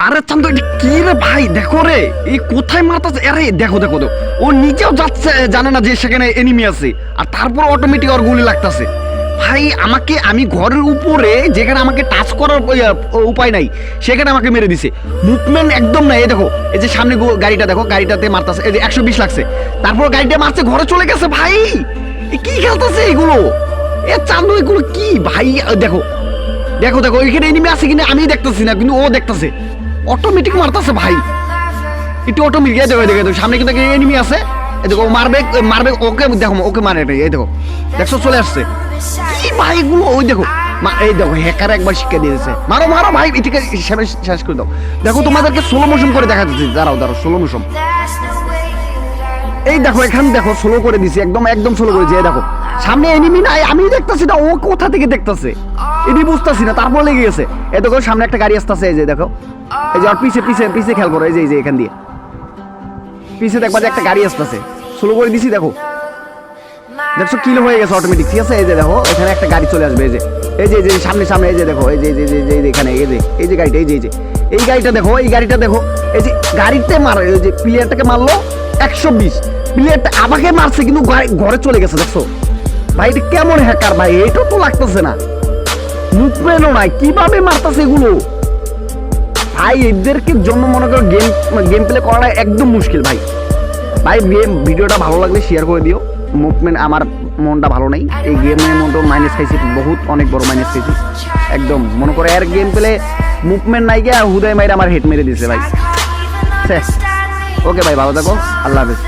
আরে চান্দু এটা কি রে ভাই, দেখো রে এই কোথায় মারতাছে। আরে দেখো দেখো দেখো, ও নিজেও যাচ্ছে, জানে না যে সেখানে এনিমি আছে, আর তারপর অটোমেটিক ওর গুলি লাগতাছে। ভাই আমাকে, আমি ঘরের উপরে যেখানে আমাকে টাচ করার উপায় নাই সেখানে আমাকে মেরে দিছে। মুভমেন্ট একদম নাই। এই দেখো, এই যে সামনে গাড়িটা দেখো, গাড়িটাতে মারতাছে, এই যে 120 লাগছে, তারপর গাড়িটা মারছে, ঘরে চলে গেছে। ভাই এ কি খেলতেছে এগুলো? এ চান্দু এগুলো কি ভাই? দেখো দেখো দেখো, এখানে এনিমি আছে কিনা আমি দেখতেছি না, কিন্তু ও দেখতেছে, অটোমেটিক মারতেছে ভাই। একটু অটোমেটিক। এই দেখো দেখো, সামনে কিন্তু এনিমি আছে, এই দেখো মারবে মারবে ওকে, দেখো ওকে মারে, এই দেখো দেখছো চলে আসছে। কি ভাই এগুলো? ওই দেখো এই দেখো হ্যাকার একবার শিক্ষা দিয়েছে, মারো মারো ভাই, এটাকে শেষ করে দাও। দেখো তোমাদেরকে স্লো মোশন করে দেখা যাচ্ছে, দাঁড়াও দাঁড়াও, স্লো মোশন। এই দেখো এখানে দেখো স্লো করে দিছি, একদম একদম স্লো করেছি। এই দেখো সামনে এনিমি নাই, আমি দেখতেছি না, ও কোথা থেকে দেখতেছে এনি বুঝতেছি না, তারপর লেগে গেছে। এই দেখো সামনে একটা গাড়ি আসতেছে, এই যে দেখো, এই যে আর পিছে পিছে পিছে খেয়াল করো, এই যে এখান দিয়ে পিছে দেখবা যে একটা গাড়ি আসতেছে, স্লো করে দিছি। দেখো দেখছো কিল হয়ে গেছে অটোমেটিক, ঠিক আছে। এই যে দেখো এখানে একটা গাড়ি চলে আসবে, এই যে এই যে এই যে সামনে সামনে, এই যে দেখো এই যে এই যে এখানে এই যে গাড়িটা, এই গাড়িটা দেখো, এই গাড়িটা দেখো, এই যে গাড়িতে মারে, এই যে প্লেয়ারটাকে মারলো 120, প্লেয়ারটা আমাকে মারছে কিন্তু ঘরে চলে গেছে। দেখছো ভাই এটা কেমন হ্যাকার ভাই? এটা তো লাগতেছে না, মুভমেন্টও নাই, কিভাবে মারতেছে এগুলো ভাই? এদেরকে জন্য মনে করো গেম প্লে করাটা একদম মুশকিল ভাই। ভাই ভিডিওটা ভালো লাগলে শেয়ার করে দিও। মুভমেন্ট, আমার মনটা ভালো নেই, এই গেমের মধ্যে মাইনাস খাইছি, বহুত অনেক বড় মাইনাস খাইছি একদম। মনে করো এর গেম প্লে মুভমেন্ট নাই গিয়ে হুদায় মাইরে আমার হেড মেরে দিয়েছে ভাই। ওকে ভাই, ভালো থাকো, আল্লাহ হাফেজ।